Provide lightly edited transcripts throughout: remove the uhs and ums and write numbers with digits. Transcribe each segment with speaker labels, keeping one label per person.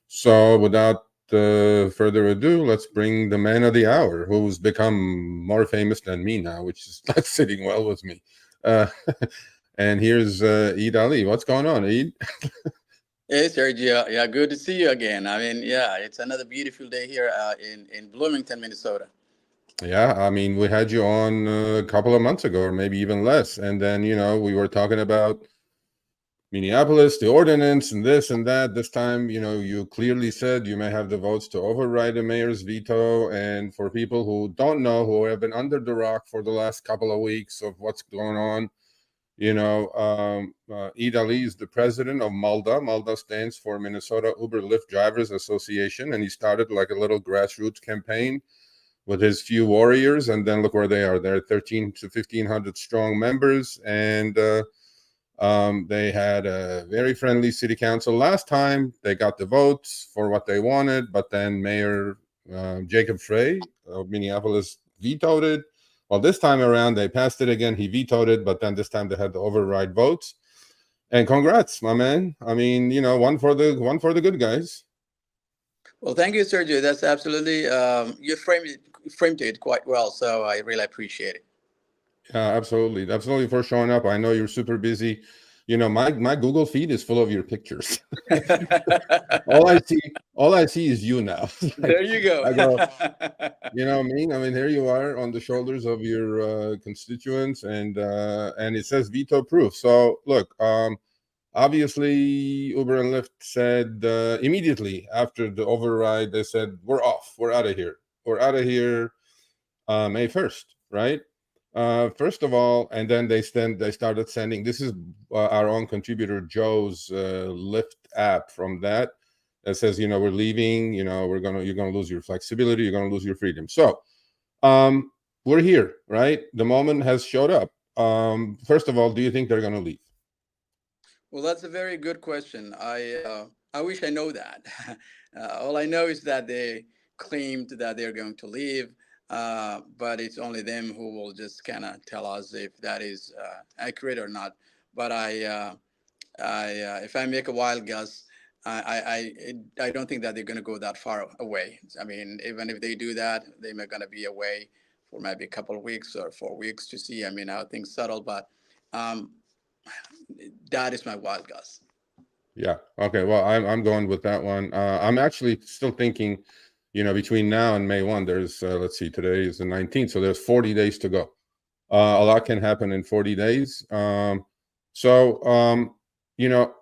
Speaker 1: So without further ado, let's bring the man of the hour, who's become more famous than me now, which is not sitting well with me. Uh, and here's Eid Ali. What's going on, Eid?
Speaker 2: Hey, Sergio. Yeah, good to see you again. I mean, yeah, it's another beautiful day here in Bloomington, Minnesota.
Speaker 1: Yeah, I mean, we had you on a couple of months ago, or maybe even less. And then, we were talking about Minneapolis, the ordinance, and this and that. This time, you clearly said you may have the votes to override the mayor's veto. And for people who don't know, who have been under the rock for the last couple of weeks of what's going on, Eid Ali is the president of MULDA. MULDA stands for Minnesota Uber Lyft Drivers Association, and he started like a little grassroots campaign with his few warriors, and then look where they are. They're 13 to 1,500 strong members, and they had a very friendly city council last time. They got the votes for what they wanted, but then Mayor Jacob Frey of Minneapolis vetoed it. Well, this time around, they passed it again. He vetoed it, but then this time they had to override votes. And congrats, my man. I mean, one for the good guys.
Speaker 2: Well, thank you, Sergio. That's absolutely you framed it quite well, so I really appreciate it.
Speaker 1: Yeah, absolutely. Absolutely for showing up. I know you're super busy. My Google feed is full of your pictures. all I see is you now.
Speaker 2: There you go.
Speaker 1: I go, I mean, here you are on the shoulders of your constituents, and it says veto proof. So look, obviously Uber and Lyft said immediately after the override, they said, we're off, we're out of here. We're out of here May 1st, right? First of all, and then they started sending. This is our own contributor Joe's Lyft app from that says, we're leaving. You're gonna lose your flexibility. You're gonna lose your freedom. So, we're here, right? The moment has showed up. First of all, do you think they're gonna leave?
Speaker 2: Well, that's a very good question. I wish I know that. All I know is that they claimed that they're going to leave, but it's only them who will just kind of tell us if that is accurate or not. But if I make a wild guess, I don't think that they're going to go that far away. I mean, even if they do that, they may going to be away for maybe a couple of weeks or 4 weeks to see. I mean, how things settle. But um, that is my wild guess.
Speaker 1: Yeah. Okay. Well, I'm going with that one. I'm actually still thinking, between now and May 1, there's let's see, today is the 19th, so there's 40 days to go. A lot can happen in 40 days. I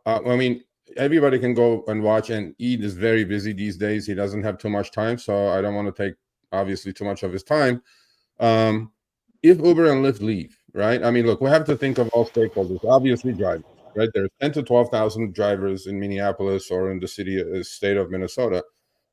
Speaker 1: mean, everybody can go and watch, and Eid is very busy these days. He doesn't have too much time, so I don't want to take obviously too much of his time. If Uber and Lyft leave, right? I mean, look, we have to think of all stakeholders, obviously drivers, right? There's 10 to 12,000 drivers in Minneapolis or in the state of Minnesota.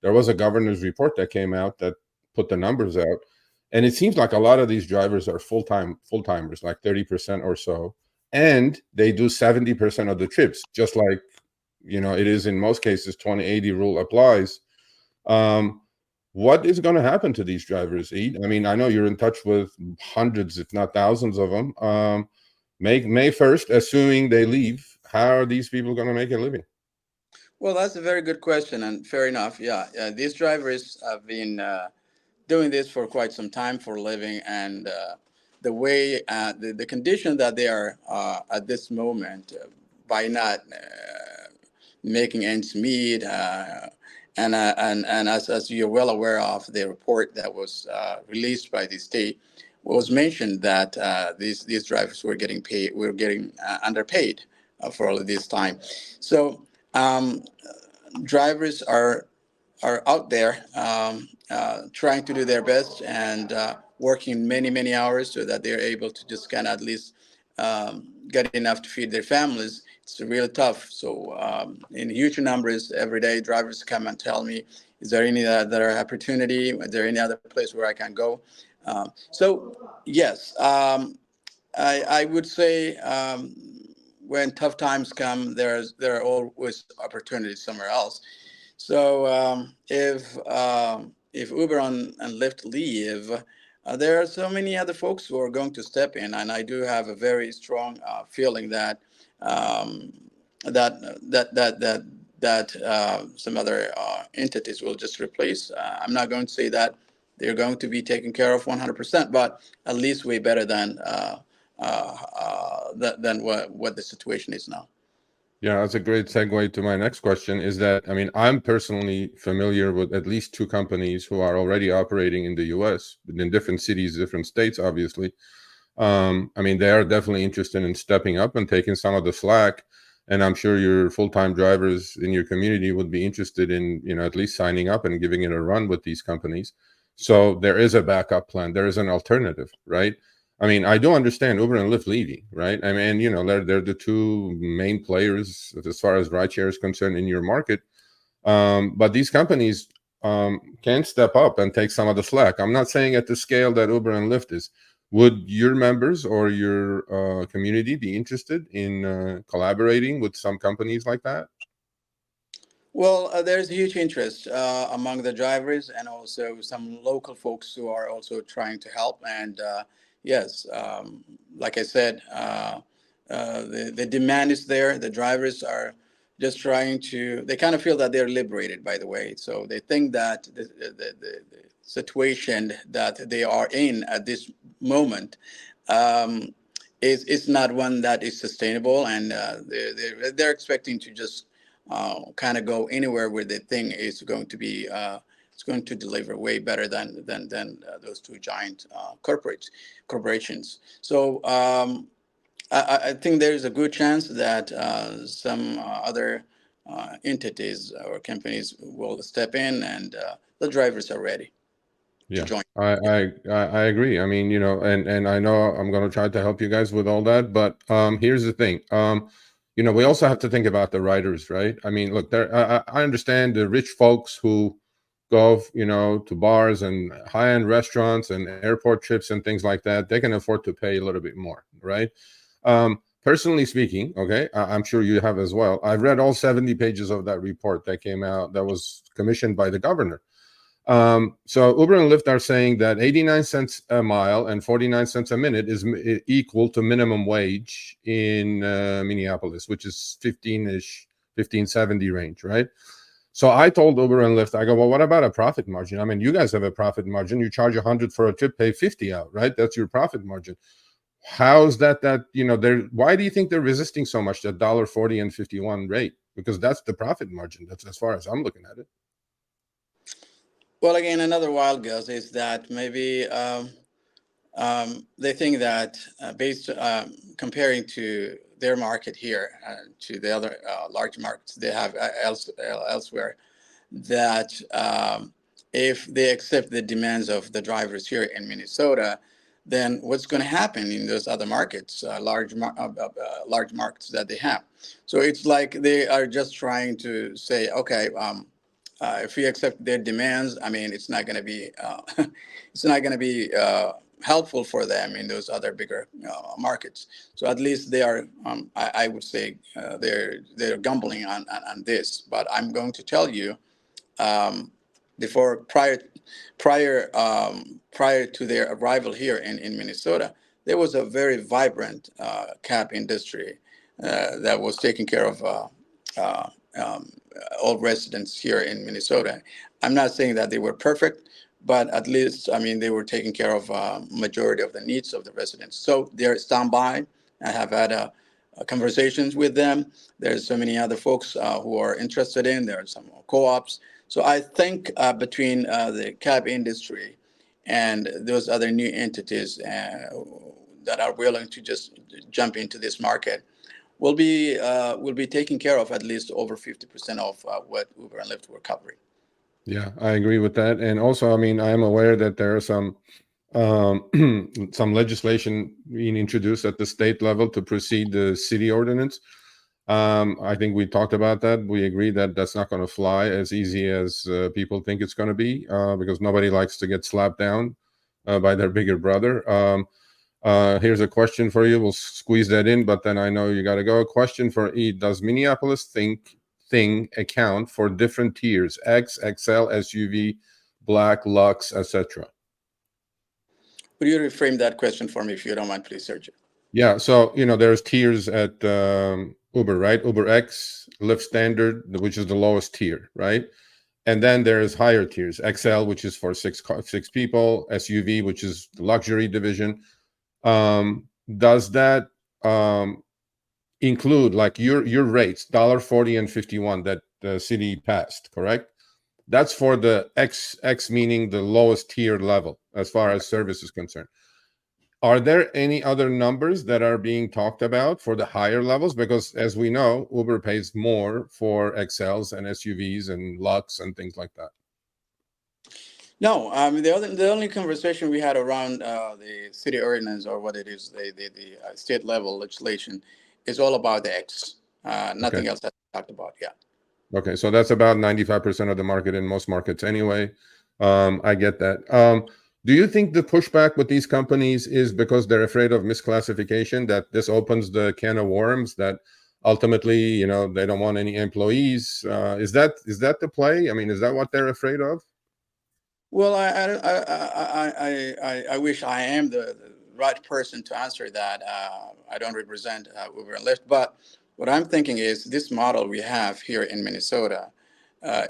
Speaker 1: There was a governor's report that came out that put the numbers out. And it seems like a lot of these drivers are full-timers, like 30% or so. And they do 70% of the trips, just like, it is in most cases. 20/80 rule applies. What is going to happen to these drivers, Eid? I mean, I know you're in touch with hundreds, if not thousands of them. May 1st, assuming they leave, how are these people going to make a living?
Speaker 2: Well, that's a very good question, and fair enough. Yeah, these drivers have been doing this for quite some time for a living, and the way the condition that they are at this moment by not making ends meet. And as you're well aware of, the report that was released by the state was mentioned that these drivers were getting underpaid for all of this time. So drivers are out there trying to do their best and working many hours so that they're able to just kind of at least get enough to feed their families. It's really tough. So in huge numbers every day, drivers come and tell me, is there any other opportunity? Is there any other place where I can go? So yes, I would say when tough times come, there are always opportunities somewhere else. So if Uber and Lyft leave, there are so many other folks who are going to step in, and I do have a very strong feeling that um, that some other entities will just replace. I'm not going to say that they're going to be taken care of 100%, but at least way better than what the situation is now.
Speaker 1: Yeah, that's a great segue to my next question. Is that, I mean, I'm personally familiar with at least two companies who are already operating in the US, in different cities, different states, obviously. I mean, they are definitely interested in stepping up and taking some of the slack. And I'm sure your full-time drivers in your community would be interested in, at least signing up and giving it a run with these companies. So there is a backup plan. There is an alternative, right? I mean, I do understand Uber and Lyft leaving, right? I mean, they're the two main players as far as rideshare is concerned in your market. But these companies can step up and take some of the slack. I'm not saying at the scale that Uber and Lyft is. Would your members or your community be interested in collaborating with some companies like that?
Speaker 2: Well, there's huge interest among the drivers and also some local folks who are also trying to help. And yes, like I said, the demand is there. The drivers are just trying to, they kind of feel that they're liberated, by the way. So they think that the situation that they are in at this moment um, is not one that is sustainable. And they're expecting to just kind of go anywhere where they think is going to be it's going to deliver way better than those two giant corporations. So I think there is a good chance that some other entities or companies will step in, and the drivers are ready to
Speaker 1: Yeah,
Speaker 2: join.
Speaker 1: I agree. I mean, and I know I'm going to try to help you guys with all that, but here's the thing. We also have to think about the writers, right? I mean, look, there I understand the rich folks who go, to bars and high-end restaurants and airport trips and things like that. They can afford to pay a little bit more, right? Personally speaking, okay, I'm sure you have as well. I've read all 70 pages of that report that came out that was commissioned by the governor. So Uber and Lyft are saying that 89 cents a mile and 49 cents a minute is equal to minimum wage in Minneapolis, which is 15-ish, 1570 range, right? So I told Uber and Lyft, I go, well, what about a profit margin? I mean, you guys have a profit margin. You charge 100 for a trip, pay 50 out, right? That's your profit margin. How's that they're, why do you think they're resisting so much that $1.40 and 51 rate? Because that's the profit margin. That's as far as I'm looking at it.
Speaker 2: Well, again, another wild guess is that maybe they think that based comparing to their market here to the other large markets they have elsewhere, that if they accept the demands of the drivers here in Minnesota, then what's going to happen in those other markets, large markets that they have? So it's like they are just trying to say, okay, if we accept their demands, I mean, it's not going to be it's not going to be helpful for them in those other bigger markets. So at least they are, I would say, they're gambling on this. But I'm going to tell you, um, before prior to their arrival here in Minnesota, there was a very vibrant cab industry that was taking care of uh, um, all residents here in Minnesota. I'm not saying that they were perfect, but at least, I mean, they were taking care of majority of the needs of the residents. So they're standby. I have had conversations with them. There's so many other folks who are interested in. There are some co-ops. So I think between the cab industry and those other new entities that are willing to just jump into this market, will be taking care of at least over 50% of what Uber and Lyft were covering.
Speaker 1: Yeah, I agree with that. And also, I mean, I am aware that there are some some legislation being introduced at the state level to precede the city ordinance. I think we talked about that. We agree that that's not going to fly as easy as people think it's going to be, because nobody likes to get slapped down by their bigger brother. Here's a question for you. We'll squeeze that in, but then I know you got to go. A question for Eid. Does Minneapolis thing account for different tiers, X, XL, SUV, Black, Lux, etc.?
Speaker 2: Would you reframe that question for me, if you don't mind, please, Sergio?
Speaker 1: Yeah, so there's tiers at Uber, right? Uber X, Lyft Standard, which is the lowest tier, right? And then there's higher tiers, XL, which is for six people, SUV, which is the luxury division. Does that include like your rates, $1.40 and 51 that the city passed, correct? That's for the X, meaning the lowest tier level as far as service is concerned. Are there any other numbers that are being talked about for the higher levels? Because as we know, Uber pays more for XLs and SUVs and Lux and things like that.
Speaker 2: No, the only conversation we had around the city ordinance, or what it is, the state level legislation, is all about the X. Nothing
Speaker 1: Okay.
Speaker 2: else that we talked about. Yeah.
Speaker 1: Okay, so that's about 95% of the market in most markets anyway. I get that. Do you think the pushback with these companies is because they're afraid of misclassification, that this opens the can of worms, that ultimately, they don't want any employees? Is that the play? I mean, is that what they're afraid of?
Speaker 2: Well, I wish I am the right person to answer that. I don't represent Uber and Lyft, but what I'm thinking is this model we have here in Minnesota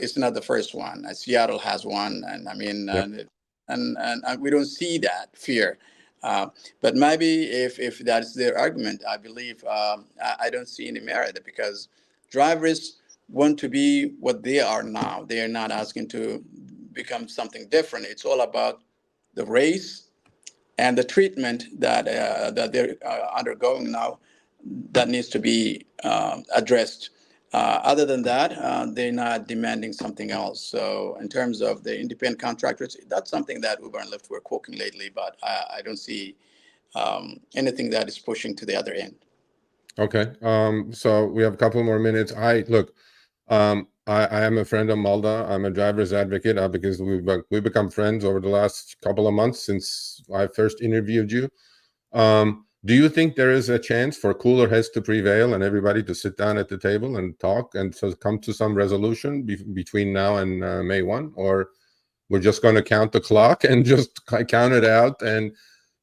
Speaker 2: is not the first one. Seattle has one, and I mean,
Speaker 1: Yep.
Speaker 2: and we don't see that fear. Uh, but maybe if that's their argument, I believe I don't see any merit, because drivers want to be what they are now. They are not asking to become something different. It's all about the race and the treatment that they're undergoing now that needs to be addressed. Other than that, they're not demanding something else. So, in terms of the independent contractors, that's something that Uber and Lyft were quoting lately, but I don't see anything that is pushing to the other end.
Speaker 1: Okay. So we have a couple more minutes. I am a friend of MULDA. I'm a driver's advocate because we've become friends over the last couple of months since I first interviewed you. Do you think there is a chance for cooler heads to prevail and everybody to sit down at the table and talk and to come to some resolution between now and May 1? Or we're just going to count the clock and just count it out, and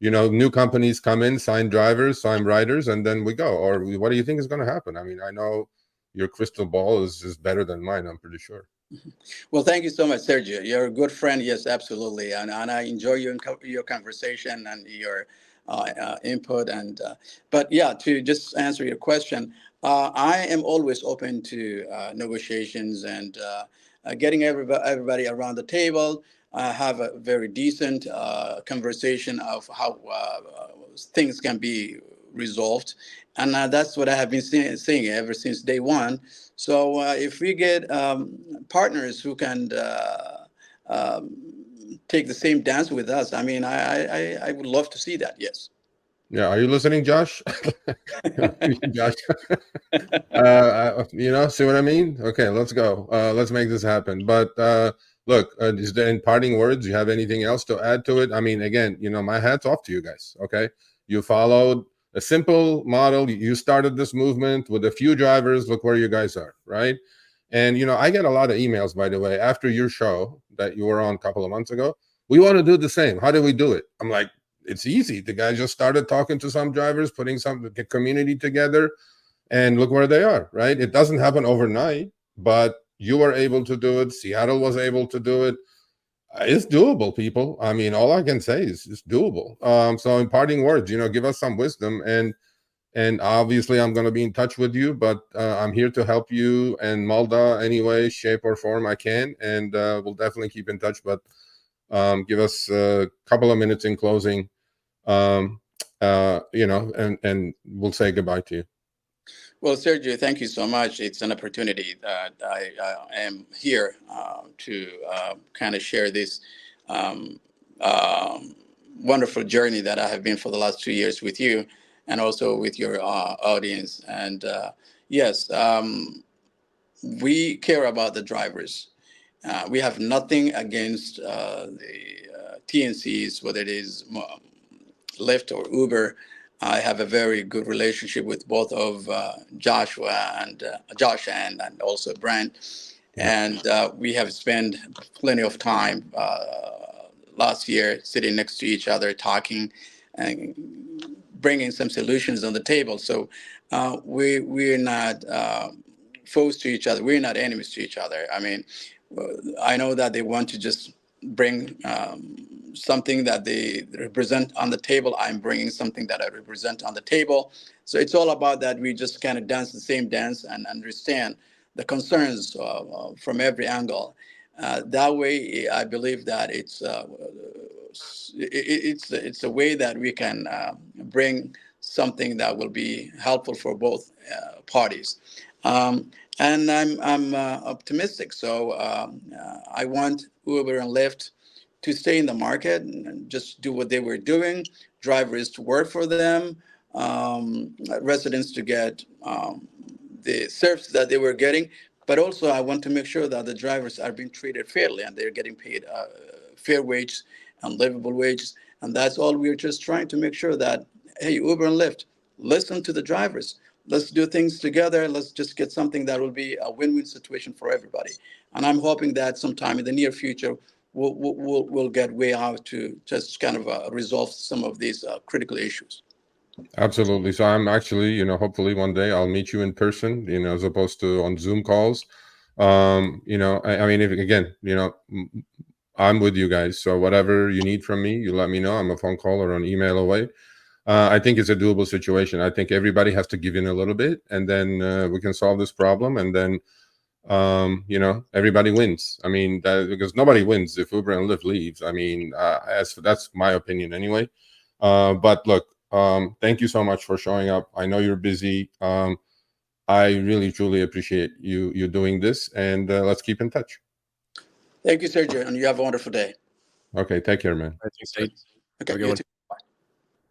Speaker 1: new companies come in, sign drivers, sign riders, and then we go? Or what do you think is going to happen? I mean, I know your crystal ball is better than mine, I'm pretty sure.
Speaker 2: Well, thank you so much, Sergio. You're a good friend. Yes, absolutely. And I enjoy your conversation and your input. But yeah, to just answer your question, I am always open to negotiations and getting everybody around the table. Have a very decent conversation of how things can be resolved. And that's what I have been saying ever since day one. So if we get partners who can take the same dance with us, I mean, I would love to see that. Yes.
Speaker 1: Yeah, are you listening, Josh? Josh, see what I mean? Okay, let's go. Let's make this happen. But look, is there, in parting words, do you have anything else to add to it? I mean, again, my hat's off to you guys. Okay, you followed a simple model. You started this movement with a few drivers. Look where you guys are, right? And I get a lot of emails, by the way, after your show that you were on a couple of months ago. We want to do the same. How do we do it? I'm like, it's easy. The guy just started talking to some drivers, putting some community together, and look where they are, right? It doesn't happen overnight, but you were able to do it. Seattle was able to do it. It's doable, people. I mean, all I can say is it's doable. So in parting words, give us some wisdom, and obviously I'm going to be in touch with you, but I'm here to help you and MULDA any way, shape, or form I can, and we'll definitely keep in touch. But give us a couple of minutes in closing, and we'll say goodbye to you.
Speaker 2: Well, Sergio, thank you so much. It's an opportunity that I am here to kind of share this um, um wonderful journey that I have been for the last 2 years with you, and also with your audience. And yes, we care about the drivers. We have nothing against the TNCs, whether it is Lyft or Uber. I have a very good relationship with both of Joshua and Josh and also Brent,
Speaker 1: Yeah.
Speaker 2: and we have spent plenty of time last year, sitting next to each other, talking, and bringing some solutions on the table. So we're not foes to each other. We're not enemies to each other. I mean, I know that they want to just bring something that they represent on the table. I'm bringing something that I represent on the table. So it's all about that. We just kind of dance the same dance and understand the concerns from every angle. That way, I believe that it's a way that we can bring something that will be helpful for both parties. And I'm optimistic. So I want Uber and Lyft to stay in the market and just do what they were doing. Drivers to work for them, residents to get the service that they were getting. But also, I want to make sure that the drivers are being treated fairly and they're getting paid fair wage and livable wages. And that's all we're just trying to make sure that, hey, Uber and Lyft, listen to the drivers. Let's do things together. Let's just get something that will be a win-win situation for everybody. And I'm hoping that sometime in the near future, we'll get way out to just kind of resolve some of these critical issues.
Speaker 1: Absolutely. So I'm actually, hopefully one day I'll meet you in person, as opposed to on Zoom calls. I mean, if, again, I'm with you guys. So whatever you need from me, you let me know. I'm a phone call or an email away. I think it's a doable situation. I think everybody has to give in a little bit, and then we can solve this problem. And then, everybody wins. I mean, because nobody wins if Uber and Lyft leaves. I mean, that's my opinion anyway. But look, thank you so much for showing up. I know you're busy. I really, truly appreciate you doing this, and let's keep in touch.
Speaker 2: Thank you, Sergio, and you have a wonderful day.
Speaker 1: Okay, take care, man.
Speaker 2: Okay, you too.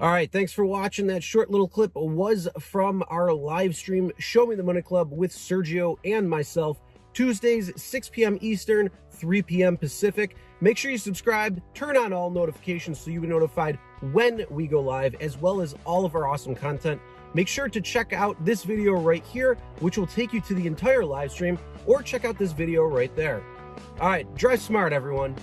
Speaker 3: All right, thanks for watching. That short little clip was from our live stream, Show Me the Money Club with Sergio and myself, Tuesdays, 6 p.m. Eastern, 3 p.m. Pacific. Make sure you subscribe, turn on all notifications so you'll be notified when we go live, as well as all of our awesome content. Make sure to check out this video right here, which will take you to the entire live stream, or check out this video right there. All right, drive smart, everyone.